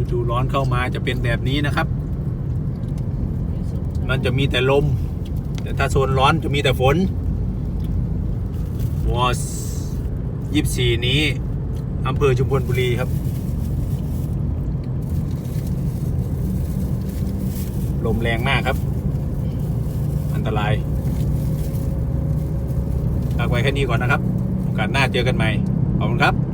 ฤดูร้อนเข้ามาจะเป็นแบบนี้นะครับมันจะมีแต่ลมแต่ถ้าโซนร้อนจะมีแต่ฝนวอส24นี้อำเภอชุมพลบุรีครับลมแรงมากครับอันตรายฝากไว้แค่นี้ก่อนนะครับโอกาสหน้าเจอกันใหม่ขอบคุณครับ